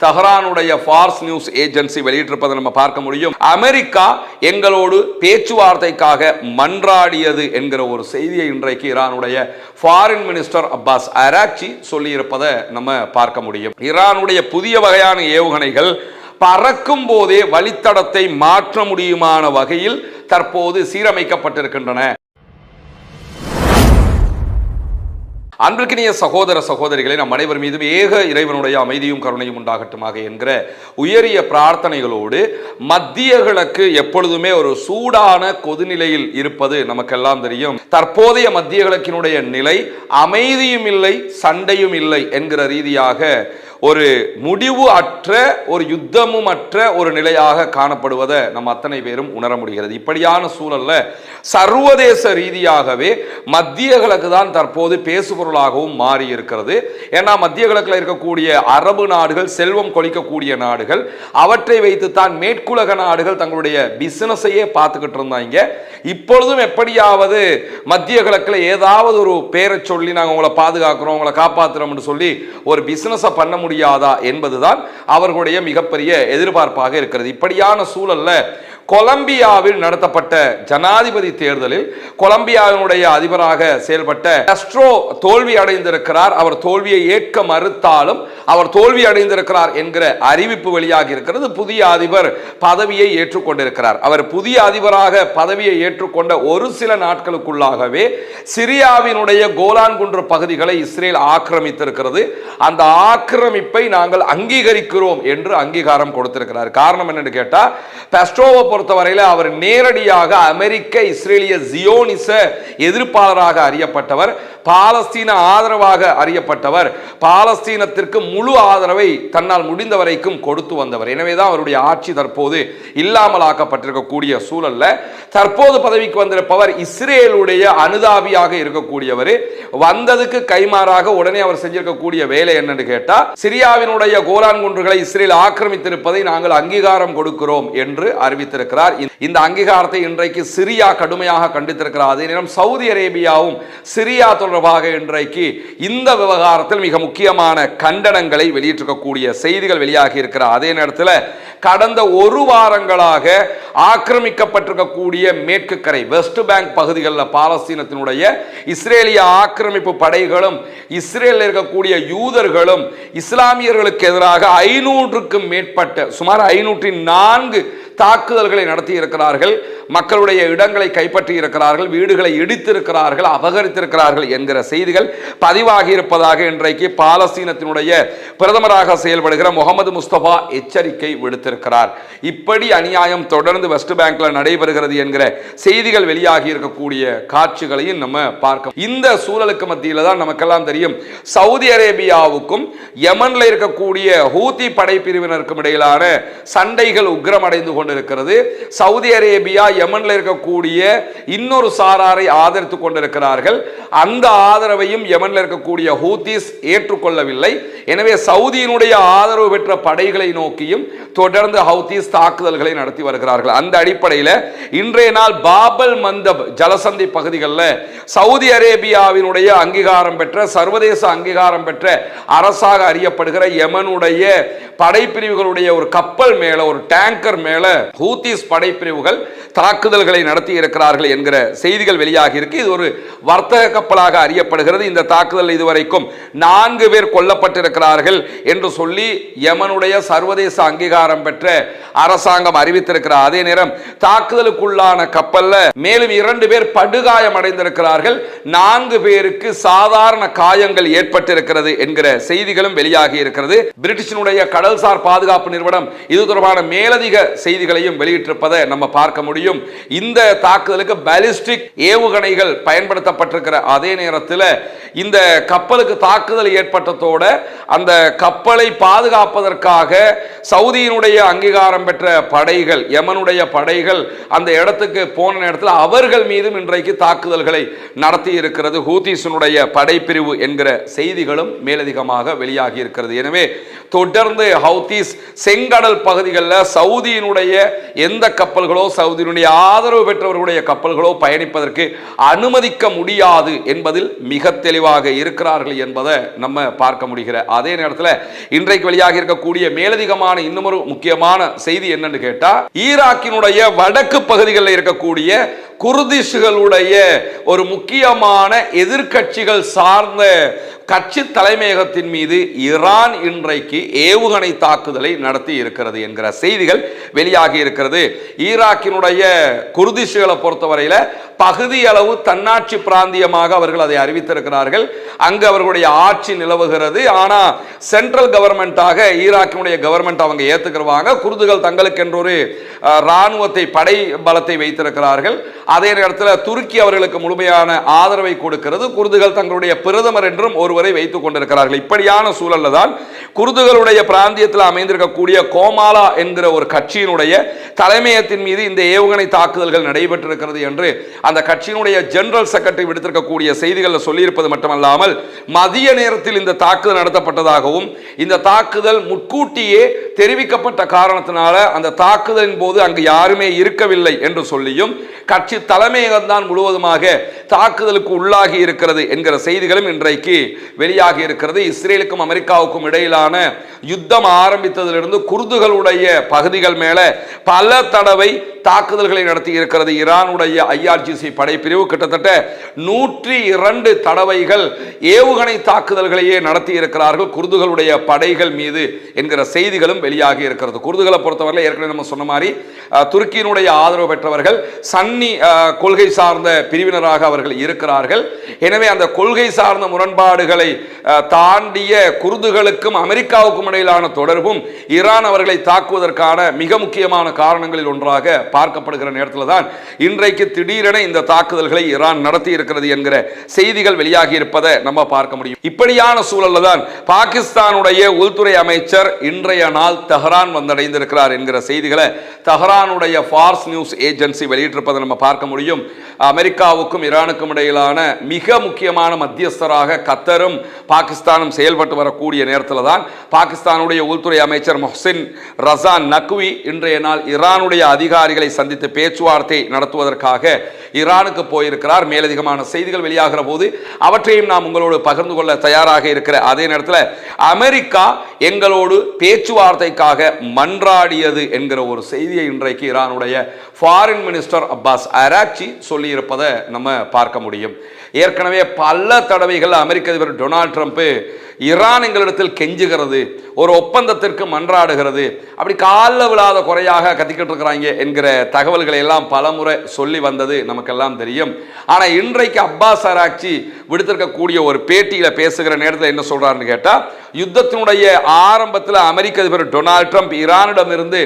தெஹ்ரானுடைய Phars news agency வெளியிட்டிருப்பதை நம்ம பார்க்க முடியும். அமெரிக்கா எங்களோடு பேச்சுவார்த்தைக்காக மன்றாடியது என்கிற ஒரு செய்தியை இன்றைக்கு ஈரானுடைய ஃபாரின் மினிஸ்டர் அப்பாஸ் அராக்சி சொல்லியிருப்பதை நம்ம பார்க்க முடியும். ஈரானுடைய புதிய வகையான ஏவுகணைகள் பறக்கும் போதே வழித்தடத்தை மாற்ற முடியுமான வகையில் தற்போது சீரமைக்கப்பட்டிருக்கின்றன. அன்பிற்கினிய சகோதர சகோதரிகளை நம் அனைவர் மீதும் ஏக இறைவனுடைய அமைதியும் கருணையும் உண்டாகட்டுமாக என்கிற உயரிய பிரார்த்தனைகளோடு மத்திய கிழக்கு எப்பொழுதுமே ஒரு சூடான கொதிநிலையில் இருப்பது நமக்கெல்லாம் தெரியும். தற்போதைய மத்திய கிழக்கினுடைய நிலை அமைதியும் இல்லை சண்டையும் இல்லை என்கிற ரீதியாக ஒரு முடிவு அற்ற ஒரு யுத்தமும் அற்ற ஒரு நிலையாக காணப்படுவதை நம்ம அத்தனை பேரும் உணர முடிகிறது. இப்படியான சூழல்ல சர்வதேச ரீதியாகவே மத்திய கிழக்கு தான் தற்போது பேசுபொருளாகவும் மாறி இருக்கிறது. ஏன்னா மத்திய கிழக்கில் இருக்கக்கூடிய அரபு நாடுகள் செல்வம் கொளிக்கக்கூடிய நாடுகள், அவற்றை வைத்துத்தான் மேற்குலக நாடுகள் தங்களுடைய பிசினஸையே பார்த்துக்கிட்டு இருந்தாங்க. இப்பொழுதும் எப்படியாவது மத்திய கிழக்கில் ஏதாவது ஒரு பேரை சொல்லி நாங்கள் உங்களை பாதுகாக்கிறோம், உங்களை காப்பாற்றுறோம்னு சொல்லி ஒரு பிசினஸை பண்ண முடியாதா என்பதுதான் அவர்களுடைய மிகப்பெரிய எதிர்பார்ப்பாக இருக்கிறது. இப்படியான சூழல்ல கொலம்பியாவில் நடத்தப்பட்ட ஜனாதிபதி தேர்தலில் கொலம்பியாவினுடைய அதிபராக செயல்பட்ட காஸ்ட்ரோ தோல்வி அடைந்திருக்கிறார். அவர் தோல்வியை ஏற்க மறுத்தாலும் அவர் தோல்வி அடைந்திருக்கிறார் என்கிற அறிவிப்பு வெளியாகி இருக்கிறது. புதிய அதிபர் பதவியை ஏற்றுக்கொண்டிருக்கிறார். அவர் புதிய அதிபராக பதவியை ஏற்றுக்கொண்ட ஒரு சில நாட்களுக்குள்ளாகவே சிரியாவினுடைய கோலான் குன்று பகுதிகளை இஸ்ரேல் ஆக்கிரமித்திருக்கிறது. அந்த ஆக்கிரமிப்பை நாங்கள் அங்கீகரிக்கிறோம் என்று அங்கீகாரம் கொடுத்திருக்கிறார். காரணம் என்னன்னு கேட்டா, காஸ்ட்ரோவை பொறுத்தவரையில் அவர் நேரடியாக அமெரிக்க இஸ்ரேலிய ஜியோனிச எதிர்ப்பாளராக அறியப்பட்டவர், பாலஸ்தீன ஆதரவாக அறியப்பட்டவர், பாலஸ்தீனத்திற்கு முழு ஆதரவை தன்னால் முடிந்த வரைக்கும் கொடுத்து வந்தவர். எனவேதான் அவருடைய ஆட்சி தற்போது இல்லாமல் ஆக்கப்பட்டிருக்கக்கூடிய சூழல்ல தற்போது பதவிக்கு வந்திருப்பவர் இஸ்ரேலுடைய அனுதாபியாக இருக்கக்கூடியவர். வந்ததுக்கு கைமாறாக உடனே அவர் செஞ்சிருக்கக்கூடிய வேலை என்னன்னு கேட்டா, சிரியாவினுடைய கோலான் குன்றுகளை இஸ்ரேல் ஆக்கிரமித்திருப்பதை நாங்கள் அங்கீகாரம் கொடுக்கிறோம் என்று அறிவித்திருக்கிறார். இந்த அங்கீகாரத்தை இன்றைக்கு சிரியா கடுமையாக கண்டித்திருக்கிறார். அதே நேரம் சவுதி அரேபியாவும் சிரியா தொடர்பாக இன்றைக்கு இந்த விவகாரத்தில் மிக முக்கியமான கண்டனங்களை வெளியிட்டிருக்கக்கூடிய செய்திகள் வெளியாகி இருக்கிறார். அதே நேரத்தில் கடந்த ஒரு வாரங்களாக ஆக்கிரமிக்கப்பட்டிருக்கக்கூடிய மேற்கு கரை வெஸ்ட் பேங்க் பகுதிகளில் பாலஸ்தீனத்தினுடைய இஸ்ரேலிய ஆக்கிரமிப்பு படைகளும் இஸ்ரேலில் இருக்கக்கூடிய யூதர்களும் இஸ்லாமியர்களுக்கு எதிராக 500க்கும் மேற்பட்ட சுமார் 504 தாக்குதல்களை நடத்தி இருக்கிறார்கள். மக்களுடைய இடங்களை கைப்பற்றி இருக்கிறார்கள், வீடுகளை இடித்திருக்கிறார்கள், அபகரித்திருக்கிறார்கள் என்கிற செய்திகள் பதிவாகி இருப்பதாக இன்றைக்கு பாலஸ்தீனத்தினுடைய பிரதமராக செயல்படுகிற முகமது முஸ்தபா எச்சரிக்கை விடுத்திருக்கிறார். இப்படி அநியாயம் தொடர்ந்து வெஸ்ட் பேங்க்ல நடைபெறுகிறது என்கிற செய்திகள் வெளியாகி இருக்கக்கூடிய காட்சிகளையும் நம்ம பார்க்க. இந்த சூழலுக்கு மத்தியில் தான் நமக்கெல்லாம் தெரியும், சவுதி அரேபியாவுக்கும் யமன்ல இருக்கக்கூடிய ஹூதி படைப்பிரிவினருக்கும் இடையிலான சண்டைகள் உக்கிரமடைந்து கொண்டிருக்கிறது. சவுதி அரேபியா யமன்ல இருக்கக்கூடிய இன்னொரு சாராரை ஆதரித்துக் கொண்டிருக்கிறார்கள். அந்த ஆதரவையும் யமன்ல இருக்கக்கூடிய ஹூதிஸ் ஏற்றுக்கொள்ளவில்லை. எனவே சவுதியினுடைய ஆதரவு பெற்ற படைகளை நோக்கியும் தொடர்ந்து ஹூதிஸ் தாக்குதல்களை நடத்தி வருகிறார்கள். அந்த அடிப்படையில் இன்றைய நாள் பாபல் மந்தப் ஜலசந்தி பகுதிகளில் சவுதி அரேபியாவினுடைய அங்கீகாரம் பெற்ற சர்வதேச அங்கீகாரம் பெற்ற அரசாக அறியப்படுகிற யமனுடைய படைப்பிரிவுகளுடைய ஒரு கப்பல் மேல, ஒரு டேங்கர் மேல ஹூதிஸ் படைப்பிரிவுகள் தாக்குதல்களை நடத்தி இருக்கிறார்கள் என்கிற செய்திகள் வெளியாகி இருக்கு. இது ஒரு வர்த்தக கப்பலாக அறியப்படுகிறது. இந்த தாக்குதல் இதுவரைக்கும் 4 பேர் கொல்லப்பட்டிருக்கிறார்கள் என்று சொல்லி யமனுடைய சர்வதேச அங்கீகாரம் பெற்ற அரசாங்கம் அறிவித்திருக்கிறார். அதே நேரம் தாக்குதலுக்குள்ளான கப்பல்ல மேலும் 2 பேர் படுகாயம் அடைந்திருக்கிறார்கள், 4 பேருக்கு சாதாரண காயங்கள் ஏற்பட்டிருக்கிறது என்கிற செய்திகளும் வெளியாகி இருக்கிறது. பிரிட்டிஷினுடைய கடல்சார் பாதுகாப்பு நிறுவனம் இது தொடர்பான மேலதிக செய்திகளையும் வெளியிட்டிருப்பதை நம்ம பார்க்க முடியும். இந்த தாக்குதலுக்கு பாலிஸ்டிக் ஏவுகணைகள் பயன்படுத்தப்பட்டிருக்கிற அதே நேரத்தில் இந்த கப்பலுக்கு தாக்குதல் ஏற்பட்டதோட அந்த கப்பலை பாதுகாப்பதற்காக சவுதியினுடைய அங்கீகாரம் பெற்ற படைகள், யமனுடைய படைகள் அந்த இடத்துக்கு போன நேரத்தில் அவர்கள் மீதும் இன்றைக்கு தாக்குதல்களை நடத்தி இருக்கிறது ஹூதிஸினுடைய படைப்பிரிவு என்கிற செய்திகளும் மேலதிகமாக வெளியாகி இருக்கிறது. எனவே தொடர்ந்து ஹவுதீஸ் செங்கடல் பகுதிகளில் சவுதியினுடைய எந்த கப்பல்களோ சவுதியினுடைய ஆதரவு பெற்றவர்களுடைய கப்பல்களோ பயணிப்பதற்கு அனுமதிக்க முடியாது என்பதில் மிக தெளிவாக இருக்கிறார்கள் என்பதை நம்ம பார்க்க முடிகிற அதே நேரத்தில் இன்றைக்கு வெளியாக இருக்கக்கூடிய மேலதிகமான இன்னும் ஒரு முக்கியமான செய்தி என்னன்னு கேட்டா, ஈராக்கினுடைய வடக்கு பகுதிகளில் இருக்கக்கூடிய குர்திஷ்களுடைய ஒரு முக்கியமான எதிர்க்கட்சிகள் சார்ந்த கட்சி தலைமையகத்தின் மீது ஈரான் இன்றைக்கு ஏவுகணை தாக்குதலை நடத்தி இருக்கிறது என்கிற செய்திகள் வெளியாகி இருக்கிறது. ஈராக்கினுடைய குர்திஷ்களை பொறுத்தவரையில் பகுதி அளவு தன்னாட்சி பிராந்தியமாக அவர்கள் அதை அறிவித்திருக்கிறார்கள். அங்கு அவர்களுடைய ஆட்சி நிலவுகிறது. ஆனால் சென்ட்ரல் கவர்மெண்டாக ஈராக்கினுடைய கவர்மெண்ட் அவங்க ஏற்றுக்கிறவாங்க. குர்துகள் தங்களுக்கு என்றொரு இராணுவத்தை படை பலத்தை வைத்திருக்கிறார்கள். அதே நேரத்தில் துருக்கி அவர்களுக்கு முழுமையான ஆதரவை கொடுக்கிறது. குர்துகள் தங்களுடைய பிரதமர் என்றும் ஒருவரை வைத்துக் கொண்டிருக்கிறார்கள். இப்படியான சூழல்ல தான் குர்துகளுடைய பிராந்தியத்தில் அமைந்திருக்கக்கூடிய கோமாலா என்கிற ஒரு கட்சியினுடைய தலைமையகத்தின் மீது இந்த ஏவுகணை தாக்குதல்கள் நடைபெற்றிருக்கிறது என்று அந்த கட்சியினுடைய ஜெனரல் செக்ரட்டரி விடுத்திருக்கக்கூடிய செய்திகளில் சொல்லியிருப்பது மட்டுமல்லாமல் மதிய நேரத்தில் இந்த தாக்குதல் நடத்தப்பட்டதாகவும் இந்த தாக்குதல் முன்கூட்டியே தெரிவிக்கப்பட்ட காரணத்தினால அந்த தாக்குதலின் போது அங்கு யாருமே இருக்கவில்லை என்று சொல்லியும் கட்சி தலைமையகம் தான் முழுவதுமாக தாக்குதலுக்கு உள்ளாகி இருக்கிறது என்கிற செய்திகளும் இன்றைக்கு வெளியாகி இருக்கிறது. இஸ்ரேலுக்கும் அமெரிக்காவுக்கும் இடையிலான யுத்தம் ஆரம்பித்ததிலிருந்து குர்துகளுடைய பகுதிகள் மேல பல தடவை தாக்குதல்களை நடத்தி இருக்கிறது ஈரானுடைய IRGC படைப்பிரிவு. கிட்டத்தட்ட 102 தடவைகள் ஏவுகணை தாக்குதல்களையே நடத்தி இருக்கிறார்கள் குர்துகளுடைய படைகள் மீது என்கிற செய்திகளும் வெளியாகி இருக்கிறது. குர்துகளை பொறுத்தவரை ஏற்கனவே நம்ம சொன்ன மாதிரி துருக்கியினுடைய ஆதரவு பெற்றவர்கள் சன்னி கொள்கை சார்ந்த பிரிவினராக அவர்கள் இருக்கிறார்கள். எனவே அந்த கொள்கை சார்ந்த முரண்பாடுகளை தாண்டிய குர்துகளுக்கும் அமெரிக்காவுக்கும் இடையிலான தொடர்பும் ஈரான் அவர்களை தாக்குவதற்கான மிக முக்கியமான காரணங்களில் ஒன்றாக பார்க்கப்படுகிற நேரத்தில் தான் இன்றைக்கு திடீரென இந்த தாக்குதல்களை ஈரான் நடத்தி இருக்கிறது என்கிற செய்திகள் வெளியாகி இருப்பதை நம்ம பார்க்க முடியும். இப்படியான சூழல்ல தான் பாகிஸ்தானுடைய உள்துறை அமைச்சர் இன்றைய நாள் தெஹ்ரான் வந்தடைந்திருக்கிறார் என்கிற செய்திகளை தெஹ்ரானுடைய ஃபார்ஸ் நியூஸ் ஏஜென்சி வெளியிட்டிருப்பதை நம்ம பார்க்க முடியும். அமெரிக்காவுக்கும் ஈரானுக்கும் இடையிலான மிக முக்கியமான மத்தியஸ்தராக கத்தரும் பாகிஸ்தானும் செயல்பட்டு வரக்கூடிய நேரத்தில் தான் பாகிஸ்தானுடைய உள்துறை அமைச்சர் மொஹ்சின் ரசான் நக்வி இன்றைய நாள் ஈரானுடைய அதிகாரிகளை சந்தித்து பேச்சுவார்த்தை நடத்துவதற்காக ஈரானுக்கு போயிருக்கிறார். மேலதிகமான செய்திகள் வெளியாகிற போது அவற்றையும் நாம் உங்களோடு பகிர்ந்து கொள்ள தயாராக இருக்கிற அதே நேரத்தில் அமெரிக்கா எங்களோடு பேச்சுவார்த்தைக்காக மன்றாடியது என்கிற ஒரு செய்தியை இன்றைக்கு ஈரானுடைய ஃபாரின் மினிஸ்டர் அப்பாஸ் அராக்சி சொல்லியிருப்பதை நம்ம பார்க்க முடியும். ஏற்கனவே பல தடவைகள் அமெரிக்க அதிபர் டொனால்ட் ட்ரம்ப் ஈரான் எங்களிடத்தில் கெஞ்சுகிறது, ஒரு ஒப்பந்தத்திற்கு மன்றாடுகிறது, அப்படி காலில் விழாத குறையாக கத்திக்கிட்டு இருக்கிறாங்க என்கிற தகவல்களை எல்லாம் பலமுறை சொல்லி வந்தது நமக்கெல்லாம் தெரியும். ஆனால் இன்றைக்கு அப்பாஸ் அராக்சி விடுத்திருக்கக்கூடிய ஒரு பேட்டியில் பேசுகிற நேரத்தில் என்ன சொல்றாருன்னு கேட்டால், யுத்தத்தினுடைய ஆரம்பத்தில் அமெரிக்க அதிபர் டொனால்ட் ட்ரம்ப் ஈரானிடமிருந்து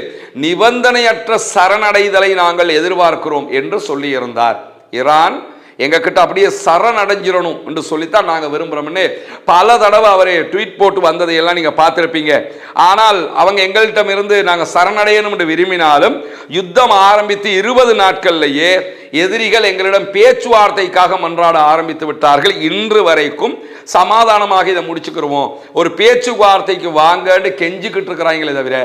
நிபந்தனையற்ற சரணடைதலை நாங்கள் எதிர்பார்க்கிறோம் என்று சொல்லியிருந்தார். ஈரான் எங்ககிட்ட அப்படியே சரணடைஞ்சிடணும் என்று சொல்லித்தான் நாங்கள் விரும்புகிறோம்னு பல தடவை அவரை ட்வீட் போட்டு வந்ததையெல்லாம் நீங்கள் பார்த்துருப்பீங்க. ஆனால் அவங்க எங்கள்கிட்ட இருந்து நாங்கள் சரணடையணும் என்று விரும்பினாலும் யுத்தம் ஆரம்பித்து 20 நாட்கள்லேயே எதிரிகள் எங்களிடம் பேச்சுவார்த்தைக்காக மன்றாட ஆரம்பித்து விட்டார்கள். இன்று வரைக்கும் சமாதானமாக இதை முடிச்சுக்கிறோம், ஒரு பேச்சுவார்த்தைக்கு வாங்கன்னு கெஞ்சிக்கிட்டு இருக்கிறாங்களே தவிர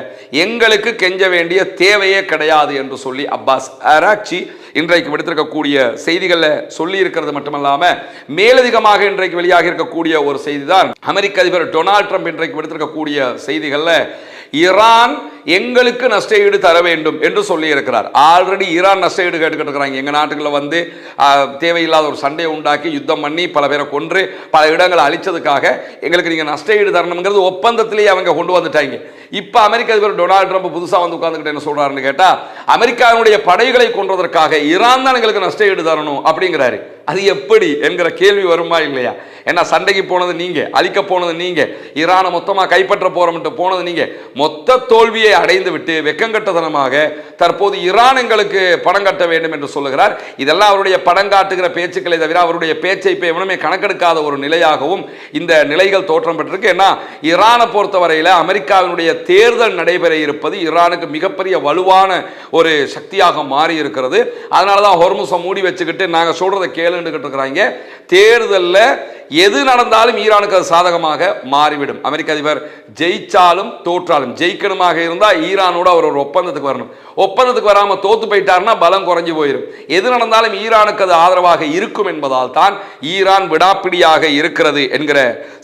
எங்களுக்கு கெஞ்ச வேண்டிய தேவையே கிடையாது என்று சொல்லி அப்பாஸ் அராக்சி இன்றைக்கு விடுத்திருக்கக்கூடிய செய்திகளில் சொல்லி இருக்கிறது மட்டுமல்லாமல் மேலதிகமாக இன்றைக்கு வெளியாக இருக்கக்கூடிய ஒரு செய்தி தான் அமெரிக்க அதிபர் டொனால்ட் ட்ரம்ப் இன்றைக்கு விடுத்திருக்கக்கூடிய செய்திகளில் ஈரான் எங்களுக்கு நஷ்டஈடு தர வேண்டும் என்று சொல்லி இருக்கிறார். ஆல்ரெடி ஈரான் நஷ்டஈடு கேட்டுக்கிட்டு இருக்கிறாங்க. எங்கள் நாட்டுக்குள்ள வந்து தேவையில்லாத ஒரு சண்டையை உண்டாக்கி யுத்தம் பண்ணி பல பேரை கொன்று பல இடங்களை அழிச்சதுக்காக எங்களுக்கு நீங்கள் நஷ்டஈடு தரணுங்கிறது ஒப்பந்தத்திலேயே அவங்க கொண்டு வந்துட்டாங்க. இப்போ அமெரிக்க அதிபர் டொனால்ட் ட்ரம்ப் புதுசாக வந்து உட்கார்ந்துக்கிட்டு என்ன சொல்றாருன்னு கேட்டால், அமெரிக்காவினுடைய படைகளை கொன்றதற்காக ஈரான் தான் எங்களுக்கு நஷ்டஈடு தரணும் அப்படிங்கிறாரு. அது எப்படி என்கிற கேள்வி வருமா இல்லையா? ஏன்னா சண்டைக்கு போனது நீங்க, அழிக்க போனது நீங்க, ஈரானை மொத்தமாக கைப்பற்ற போறோம்ட்டு போனது நீங்க. மொத்த தோல்வியை அடைந்து விட்டு வெக்கங்கட்டத்தனமாக தற்போது ஈரான் எங்களுக்கு பணம் கட்ட வேண்டும் என்று சொல்லுகிறார். இதெல்லாம் அவருடைய படம் காட்டுகிற பேச்சுக்களை தவிர அவருடைய பேச்சை இப்போ எவனுமே கணக்கெடுக்காத ஒரு நிலையாகவும் இந்த நிலைகள் தோற்றம் பெற்றிருக்கு. ஏன்னா ஈரானை பொறுத்தவரையில் அமெரிக்காவினுடைய தேர்தல் நடைபெற இருப்பது ஈரானுக்கு மிகப்பெரிய வலுவான ஒரு சக்தியாக மாறி இருக்கிறது. அதனால தான் ஹொர்முஸை மூடி வச்சுக்கிட்டு நாங்கள் சொல்றதை கேளுங்க கேளுண்டுகிட்டு இருக்கிறாங்க. தேர்தலில் எது நடந்தாலும் ஈரானுக்கு அது சாதகமாக மாறிவிடும். அமெரிக்க அதிபர் ஜெயிச்சாலும் தோற்றாலும், ஜெயிக்கணுமாக இருந்தால் ஈரானோட அவர் ஒரு ஒப்பந்தத்துக்கு வரணும். ஒப்பந்தத்துக்கு வராமல் தோத்து போயிட்டாருன்னா பலம் குறைஞ்சு போயிடும். எது நடந்தாலும் ஈரானுக்கு அது ஆதரவாக இருக்கும் என்பதால் தான் ஈரான் விடாப்பிடியாக இருக்கிறது என்கிற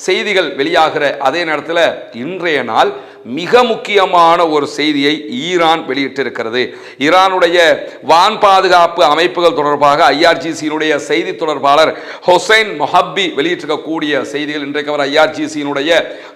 செய்திகள் வெளியாகிற அதே நேரத்தில் இன்றைய நாள் மிக முக்கியமான ஒரு செய்தியை ஈரான் வெளியிட்டிருக்கிறது. ஈரானுடைய வான் பாதுகாப்பு அமைப்புகள் தொடர்பாக ஐஆர்ஜிசியினுடைய செய்தி தொடர்பாளர் ஹொசைன் மொஹப்பி வெளியிட்டிருக்கக்கூடிய செய்திகள். இன்றைக்கு அவர் ஐஆர்ஜிசியினுடைய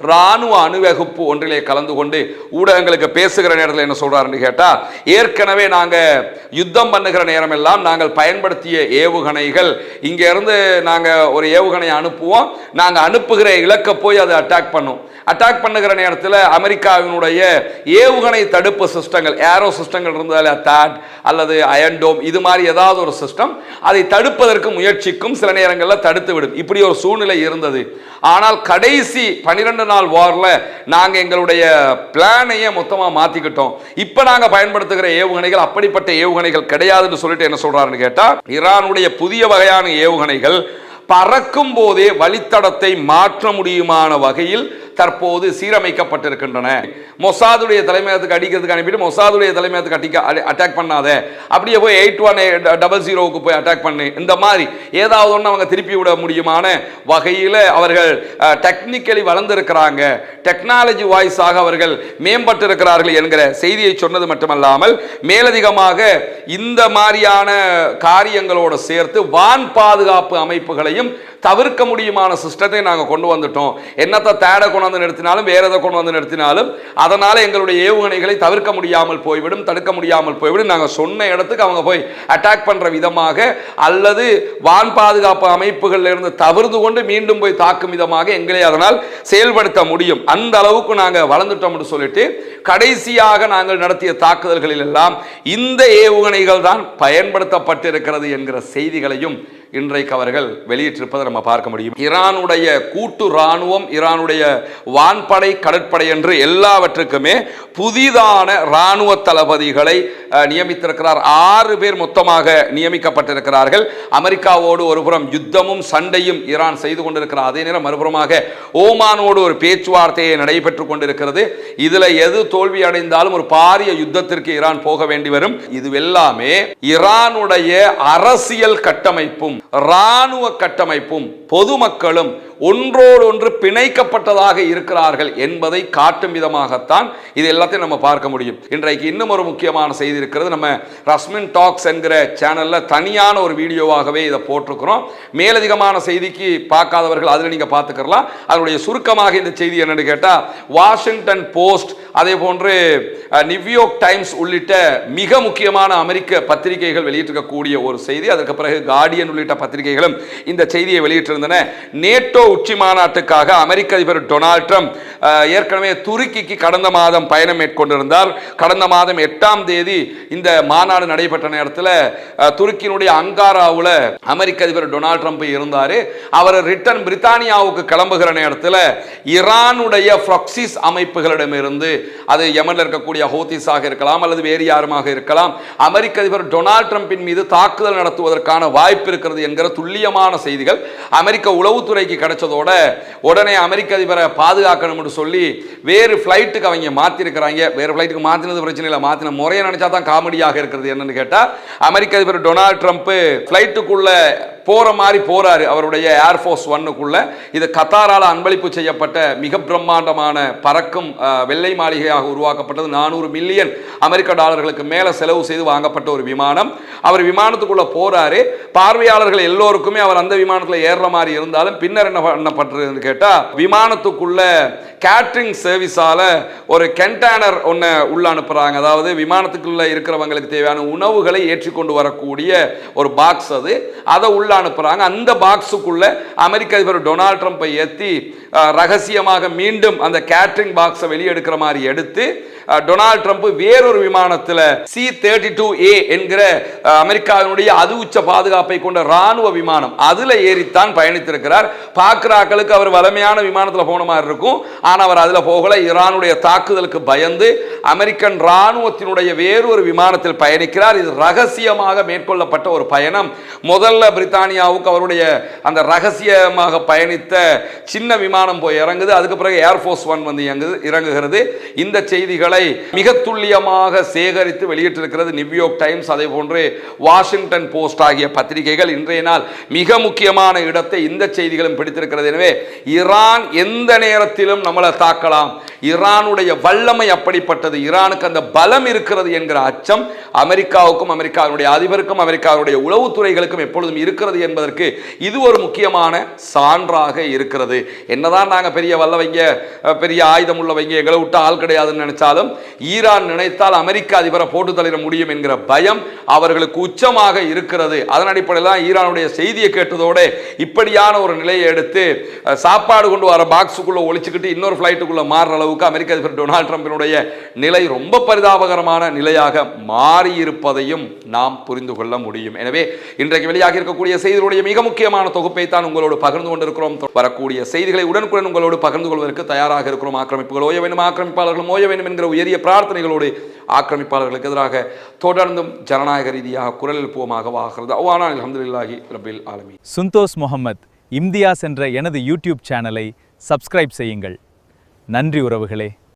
இராணுவ அணிவகுப்பு ஒன்றிலே கலந்து கொண்டு ஊடகங்களுக்கு பேசுகிற நேரத்தில் என்ன சொல்றாருன்னு கேட்டால், ஏற்கனவே நாங்கள் யுத்தம் பண்ணுகிற நேரம் எல்லாம் நாங்கள் பயன்படுத்திய ஏவுகணைகள், இங்க இருந்து நாங்கள் ஒரு ஏவுகணையை அனுப்புவோம், நாங்கள் அனுப்புகிற இலக்கை போய் அதை அட்டாக் பண்ணும். அட்டாக் பண்ணுகிற நேரத்தில் அமெரிக்காவினுடைய ஏவுகணை தடுப்பு சிஸ்டங்கள், ஏரோ சிஸ்டங்கள் இருந்தால் தாட் அல்லது அயன்டோம், இது மாதிரி ஏதாவது ஒரு சிஸ்டம் அதை தடுப்பதற்கு முயற்சிக்கும், சில நேரங்களில் தடுத்து விடும். இப்படி ஒரு சூழ்நிலை இருந்தது. ஆனால் கடைசி 12 நாள் வார்ல நாங்கள் எங்களுடைய பிளானையே மொத்தமாக மாற்றிக்கிட்டோம். இப்போ நாங்கள் பயன்படுத்துகிற ஏவுகணைகள் அப்படிப்பட்ட ஏவுகணைகள் கிடையாதுன்னு சொல்லிட்டு என்ன சொல்றாருன்னு கேட்டால், ஈரானுடைய புதிய வகையான ஏவுகணைகள் பறக்கும் போதே வழித்தடத்தை மாற்ற முடியுமான வகையில் தற்போது சீரமைக்கப்பட்டிருக்கின்றன. மொசாதுடைய தலைமையகத்துக்கு அடிக்கிறதுக்கு அனுப்பிட்டு மொசாதுடைய தலைமையகத்துக்கு அட்டாக் பண்ணாத, அப்படியே போய் 8100 போய் அட்டாக் பண்ணு, இந்த மாதிரி ஏதாவது ஒன்று அவங்க திருப்பி விட முடியுமான வகையில் அவர்கள் டெக்னிக்கலி வளர்ந்திருக்கிறாங்க, டெக்னாலஜி வாய்ஸாக அவர்கள் மேம்பட்டிருக்கிறார்கள் என்கிற செய்தியை சொன்னது மட்டுமல்லாமல் மேலதிகமாக இந்த மாதிரியான காரியங்களோடு சேர்த்து வான் பாதுகாப்பு அமைப்புகளையும் தவிர்க்க முடியுமான சிஸ்டத்தை நாங்கள் கொண்டு வந்துட்டோம். என்னத்தை தேட கொண்டு வந்து நிறுத்தினாலும் வேற எதை கொண்டு வந்து நிறுத்தினாலும் அதனால எங்களுடைய ஏவுகணைகளை தவிர்க்க முடியாமல் போய்விடும், தடுக்க முடியாமல் போய்விடும். நாங்கள் சொன்ன இடத்துக்கு அவங்க போய் அட்டாக் பண்ற விதமாக அல்லது வான் பாதுகாப்பு அமைப்புகளில் இருந்து தவிர்த்து கொண்டு மீண்டும் போய் தாக்கும் விதமாக எங்களை அதனால் செயல்படுத்த முடியும். அந்த அளவுக்கு நாங்கள் வளர்ந்துட்டோம் என்று சொல்லிட்டு கடைசியாக நாங்கள் நடத்திய தாக்குதல்களில் எல்லாம் இந்த ஏவுகணைகள் தான் பயன்படுத்தப்பட்டிருக்கிறது என்கிற செய்திகளையும் இன்றைக்கு அவர்கள் வெளியிட்டிருப்பதை நம்ம பார்க்க முடியும். ஈரானுடைய கூட்டு இராணுவம், ஈரானுடைய வான்படை, கடற்படை என்று எல்லாவற்றுக்குமே புதிதான இராணுவ தளபதிகளை நியமித்திருக்கிறார். 6 பேர் மொத்தமாக நியமிக்கப்பட்டிருக்கிறார்கள். அமெரிக்காவோடு ஒருபுறம் யுத்தமும் சண்டையும் ஈரான் செய்து கொண்டிருக்கிறார். அதே நேரம் மறுபுறமாக ஓமானோடு ஒரு பேச்சுவார்த்தையை நடைபெற்றுக் கொண்டிருக்கிறது. இதுல எது தோல்வி அடைந்தாலும் ஒரு பாரிய யுத்தத்திற்கு ஈரான் போக வேண்டி வரும். இது எல்லாமே ஈரானுடைய அரசியல் கட்டமைப்பும் இராணுவ கட்டமைப்பும் பொதுமக்களும் ஒன்றோடு ஒன்று பிணைக்கப்பட்டதாக இருக்கிறார்கள் என்பதை காட்டும் விதமாகத்தான் இது எல்லாத்தையும் நம்ம பார்க்க முடியும். இன்றைக்கு இன்னும் ஒரு முக்கியமான செய்தி இருக்கிறது. நம்ம ரஸ்மின் டாக்ஸ் என்கிற சேனல்ல தனியான ஒரு வீடியோவாகவே இதை போட்டிருக்கிறோம். மேலதிகமான செய்திக்கு பார்க்காதவர்கள் அதில் நீங்க பார்த்துக்கலாம். அதனுடைய சுருக்கமாக இந்த செய்தி என்னன்னு கேட்டா, வாஷிங்டன் போஸ்ட், அதே போன்று நியூயார்க் டைம்ஸ் உள்ளிட்ட மிக முக்கியமான அமெரிக்க பத்திரிகைகள் வெளியிட்டிருக்கக்கூடிய ஒரு செய்தி. அதற்கு பிறகு கார்டியன் உள்ளிட்ட பத்திரிகைகளும் இந்த செய்தியை வெளியிட்டிருந்தன. நேட்டோ உச்சி மாநாட்டுக்காக அமெரிக்க அதிபர் டொனால்ட் ட்ரம்ப் ஏற்கனவே துருக்கிக்கு கடந்த மாதம் பயணம் மேற்கொண்டிருந்தார். கடந்த மாதம் 8ஆம் தேதி இந்த மாநாடு நடைபெற்ற நேரத்தில் துருக்கியினுடைய அங்காராவில் அமெரிக்க அதிபர் டொனால்ட் ட்ரம்ப் இருந்தார். அவர் ரிட்டர்ன் பிரித்தானியாவுக்கு கிளம்புகிற நேரத்தில் ஈரானுடைய ப்ராக்சிஸ் அமைப்புகளிடமிருந்து, அது யமனில் இருக்கக்கூடிய ஹூத்திஸாக இருக்கலாம் அல்லது வேறு யாருமாக இருக்கலாம், அமெரிக்க அதிபர் டொனால்ட் ட்ரம்பின் மீது தாக்குதல் நடத்துவதற்கான வாய்ப்பு இருக்கிறது என்கிற துல்லியமான செய்திகள் அமெரிக்க உளவுத்துறைக்கு கிடைச்சதோட உடனே அமெரிக்க அதிபரை பாதுகாக்கணும் சொல்லி வேறு பிளைட்டுக்கு அவங்க மாத்திருக்கிறாங்க. வேறு பிளைட்டுக்கு மாத்தினது பிரச்சனை இல்லை, மாத்தின முறையை நினைச்சா தான் காமெடியாக இருக்கிறது. என்னன்னு கேட்டா, அமெரிக்க அதிபர் டொனால்ட் ட்ரம்ப் பிளைட்டுக்குள்ள போற மாதிரி போறாரு அவருடைய ஏர்ஃபோர்ஸ் ஒன்னுக்குள்ள. இது கத்தாரால அன்பளிப்பு செய்யப்பட்ட மிக பிரம்மாண்டமான பறக்கும் வெள்ளை மாளிகையாக உருவாக்கப்பட்டது. 400 மில்லியன் அமெரிக்க டாலர்களுக்கு மேல செலவு செய்து வாங்கப்பட்ட ஒரு விமானம். அவர் விமானத்துக்குள்ள போறாரு. பார்வையாளர்கள் எல்லோருக்குமே அவர் அந்த விமானத்தில் ஏறுற மாதிரி இருந்தாலும் பின்னர் என்ன பண்ணப்பட்டிருக்குன்னு கேட்டா, விமானத்துக்குள்ள கேட்டரிங் சர்வீஸால ஒரு கண்டெய்னர் ஒன்று உள்ள அனுப்புறாங்க. அதாவது விமானத்துக்குள்ள இருக்கிறவங்களுக்கு தேவையான உணவுகளை ஏற்றிக்கொண்டு வரக்கூடிய ஒரு பாக்ஸ், அதை உள்ள அனுப்புறாங்க. அந்த பாக்ஸுக்குள்ள அமெரிக்க அதிபர் டொனால்ட் ட்ரம்பை ஏற்றி ரகசியமாக மீண்டும் அந்த கேட்டரிங் பாக்ஸை வெளியெடுக்கிற மாதிரி எடுத்து டொனால்ட் ட்ரம்ப் வேறொரு விமானத்தில் C-32A என்கிற அமெரிக்காவினுடைய அது உச்ச பாதுகாப்பை கொண்ட ராணுவ விமானம் அதுல ஏறித்தான் பயணித்திருக்கிறார். பார்க்கிறாக்களுக்கு அவர் வலிமையான விமானத்தில் போன மாதிரி இருக்கும். ஆனால் அவர் அதில் போகல. ஈரானுடைய தாக்குதலுக்கு பயந்து அமெரிக்கன் ராணுவத்தினுடைய வேறொரு விமானத்தில் பயணிக்கிறார். இது ரகசியமாக மேற்கொள்ளப்பட்ட ஒரு பயணம். முதல்ல பிரித்தானியாவுக்கு அவருடைய அந்த ரகசியமாக பயணித்த சின்ன விமானம் போய் இறங்குது. அதுக்கு பிறகு ஏர்ஃபோர்ஸ் ஒன் வந்து இறங்குகிறது. இந்த செய்திகளை மிக துல்லியமாக சேகரித்து வெளியிட்டிருக்கிறது நியூயார்க் டைம்ஸ், அதே போன்று வாஷிங்டன் போஸ்ட் ஆகிய பத்திரிகைகள். இன்றைய நாள் மிக முக்கியமான இடத்தை இந்த செய்திகளும் பிடித்திருக்கிறது. எனவே ஈரான் எந்த நேரத்திலும் நம்மளை தாக்கலாம், ஈரானுடைய வல்லமை அப்படிப்பட்டது, ஈரானுக்கு அந்த பலம் இருக்கிறது என்கிற அச்சம் அமெரிக்காவுக்கும் அமெரிக்காவுடைய அதிபருக்கும் அமெரிக்காவுடைய உளவுத்துறைகளுக்கும் எப்பொழுதும் இருக்கிறது என்பதற்கு இது ஒரு முக்கியமான சான்றாக இருக்கிறது. என்னதான் நாங்கள் பெரிய வல்லவைங்க பெரிய ஆயுதம் உள்ளவைங்க எங்களை விட்டு ஆள் கிடையாதுன்னு நினைச்சாலும் ஈரான் நினைத்தால் அமெரிக்க அதிபரை போட்டு தள்ளிட முடியும் என்கிற பயம் அவர்களுக்கு உச்சமாக இருக்கிறது. அதன் அடிப்படையில் தான் ஈரானுடைய செய்தியை கேட்டதோடு இப்படியான ஒரு நிலையை எடுத்து சாப்பாடு கொண்டு வர பாக்ஸுக்குள்ள ஒழிச்சுக்கிட்டு இன்னொரு ஃபிளைட்டுக்குள்ள மாறுற அளவுக்கு அமெரிக்க அதிபர் டொனால்ட் ட்ரம்பினுடைய நிலை ரொம்ப பரிதாபகரமான நிலையாக மாறியிருப்பதையும் நாம் புரிந்து கொள்ள முடியும். எனவே இன்றைக்கு வெளியாக இருக்கக்கூடிய செய்திகளுடைய மிக முக்கியமான தொகுப்பை தான் உங்களோடு பகிர்ந்து கொண்டிருக்கிறோம். வரக்கூடிய செய்திகளை உடனுக்குடன் உங்களோடு பகிர்ந்து கொள்வதற்கு தயாராக இருக்கிறோம். ஆக்கிரமிப்புகள் ஓய வேண்டும், ஆக்கிரமிப்பாளர்களும் ஓய வேண்டும் என்கிற உயரிய பிரார்த்தனைகளோடு ஆக்கிரமிப்பாளர்களுக்கு எதிராக தொடர்ந்தும் ஜனநாயக ரீதியாக குரல் எழுப்புவமாக வாகிறது. அவ்வானால் அல்ஹம்துலில்லாஹி ரப்பில் ஆலமீன். சுந்தோஸ் முகமது இம்தியாஸ் என்ற எனது யூடியூப் சேனலை சப்ஸ்கிரைப் செய்யுங்கள். நன்றி உறவுகளே.